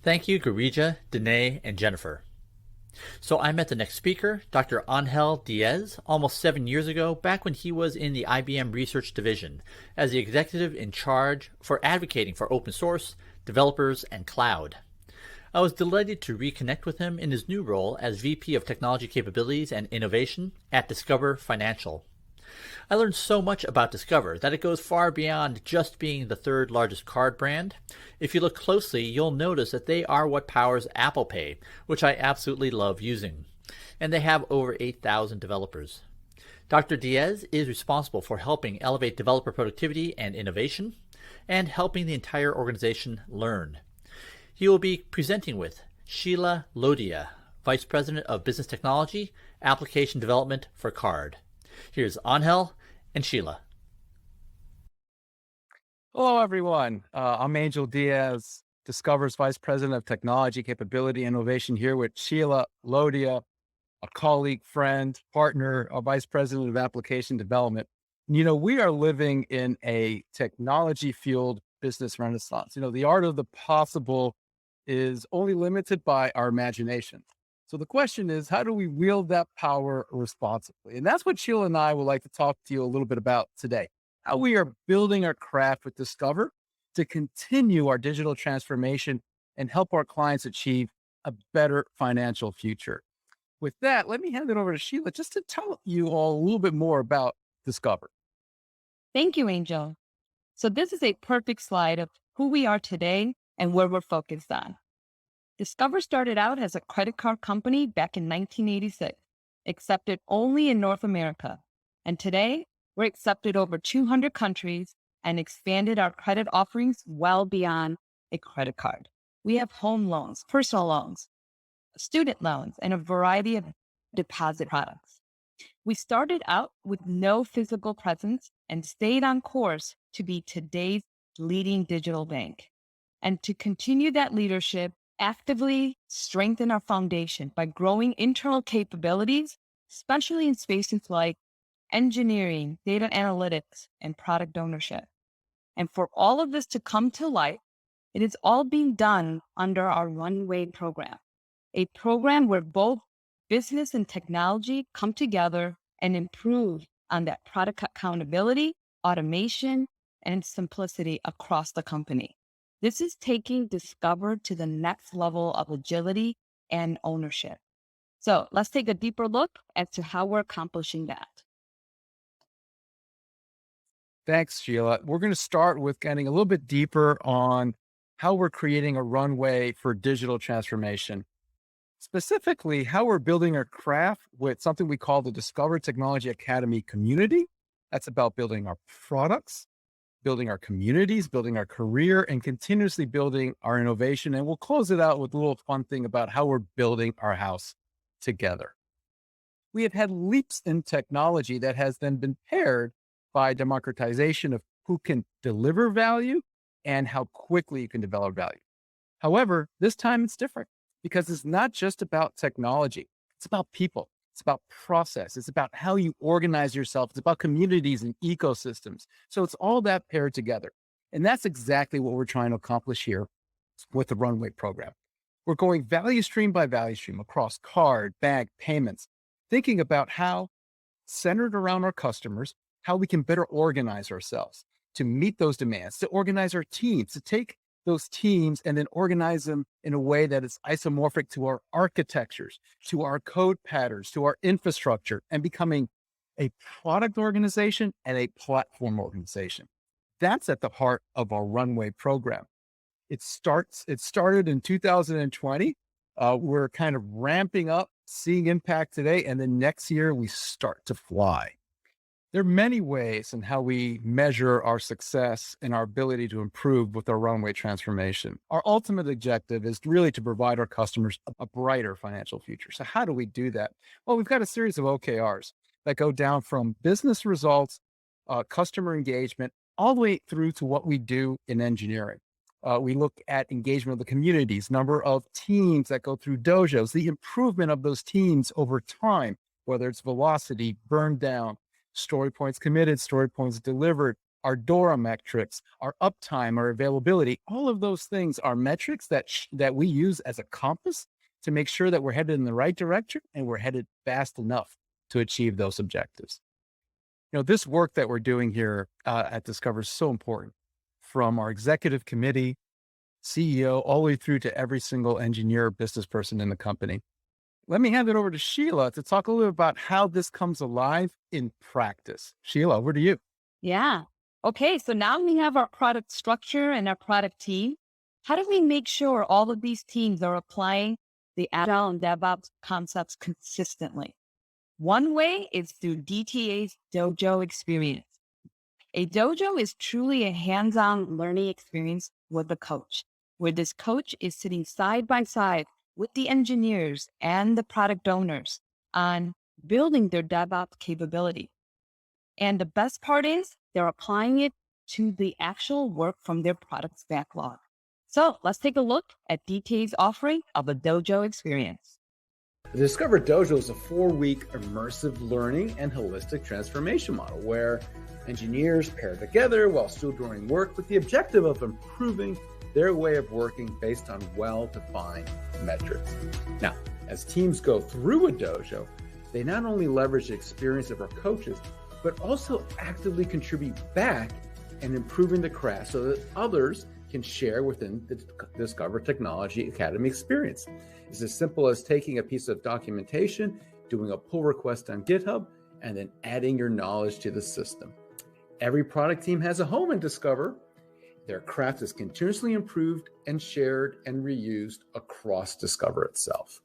Thank you, Garija, Danae, and Jennifer. So I met the next speaker, Dr. Angel Diaz, almost 7 years ago, back when he was in the IBM Research Division, as the executive in charge for advocating for open source, developers, and cloud. I was delighted to reconnect with him in his new role as VP of Technology Capabilities and Innovation at Discover Financial. I learned so much about Discover that it goes far beyond just being the third largest card brand. If you look closely, you'll notice that they are what powers Apple Pay, which I absolutely love using. And they have over 8,000 developers. Dr. Diaz is responsible for helping elevate developer productivity and innovation, and helping the entire organization learn. He will be presenting with Sheila Lodhia, Vice President of Business Technology, Application Development for Card. Here's Angel and Sheila. Hello, everyone. I'm Angel Diaz, Discover's Vice President of Technology Capability and Innovation, here with Sheila Lodhia, a colleague, friend, partner, a Vice President of Application Development. You know, we are living in a technology-fueled business renaissance. You know, the art of the possible is only limited by our imagination. So the question is, how do we wield that power responsibly? And that's what Sheila and I would like to talk to you a little bit about today. How we are building our craft with Discover to continue our digital transformation and help our clients achieve a better financial future. With that, let me hand it over to Sheila just to tell you all a little bit more about Discover. Thank you, Angel. So this is a perfect slide of who we are today and where we're focused on. Discover started out as a credit card company back in 1986, accepted only in North America. And today, we're accepted over 200 countries and expanded our credit offerings well beyond a credit card. We have home loans, personal loans, student loans, and a variety of deposit products. We started out with no physical presence and stayed on course to be today's leading digital bank. And to continue that leadership, actively strengthen our foundation by growing internal capabilities, especially in spaces like engineering, data analytics, and product ownership. And for all of this to come to life, it is all being done under our Runway program, a program where both business and technology come together and improve on that product accountability, automation, and simplicity across the company. This is taking Discover to the next level of agility and ownership. So let's take a deeper look as to how we're accomplishing that. Thanks, Sheila. We're going to start with getting a little bit deeper on how we're creating a runway for digital transformation. Specifically, how we're building our craft with something we call the Discover Technology Academy community. That's about building our products, building our communities, building our career, and continuously building our innovation. And we'll close it out with a little fun thing about how we're building our house together. We have had leaps in technology that has then been paired by democratization of who can deliver value and how quickly you can develop value. However, this time it's different because it's not just about technology. It's about people. It's about process. It's about how you organize yourself. It's about communities and ecosystems. So it's all that paired together. And that's exactly what we're trying to accomplish here with the Runway program. We're going value stream by value stream across card, bank, payments, thinking about how, centered around our customers, how we can better organize ourselves to meet those demands, to organize our teams, to take those teams and then organize them in a way that is isomorphic to our architectures, to our code patterns, to our infrastructure, and becoming a product organization and a platform organization. That's at the heart of our Runway program. It started in 2020. We're kind of ramping up, seeing impact today, and then next year we start to fly. There are many ways in how we measure our success and our ability to improve with our Runway transformation. Our ultimate objective is really to provide our customers a brighter financial future. So how do we do that? Well, we've got a series of OKRs that go down from business results, customer engagement, all the way through to what we do in engineering. We look at engagement of the communities, number of teams that go through dojos, the improvement of those teams over time, whether it's velocity, burn down, story points committed, story points delivered, our DORA metrics, our uptime, our availability. All of those things are metrics that we use as a compass to make sure that we're headed in the right direction and we're headed fast enough to achieve those objectives. This work that we're doing here at Discover is so important, from our executive committee, CEO, all the way through to every single engineer, business person in the company. Let me hand it over to Sheila to talk a little bit about how this comes alive in practice. Sheila, over to you. Yeah. Okay. So now we have our product structure and our product team. How do we make sure all of these teams are applying the Agile and DevOps concepts consistently? One way is through DTA's dojo experience. A dojo is truly a hands-on learning experience with a coach, where this coach is sitting side by side with the engineers and the product owners on building their DevOps capability. And the best part is they're applying it to the actual work from their product's backlog. So let's take a look at DTA's offering of a dojo experience. The Discover Dojo is a 4-week immersive learning and holistic transformation model where engineers pair together while still doing work with the objective of improving their way of working based on well-defined metrics. Now, as teams go through a dojo, they not only leverage the experience of our coaches, but also actively contribute back and improving the craft so that others can share within the Discover Technology Academy experience. It's as simple as taking a piece of documentation, doing a pull request on GitHub, and then adding your knowledge to the system. Every product team has a home in Discover. Their craft is continuously improved and shared and reused across Discover itself.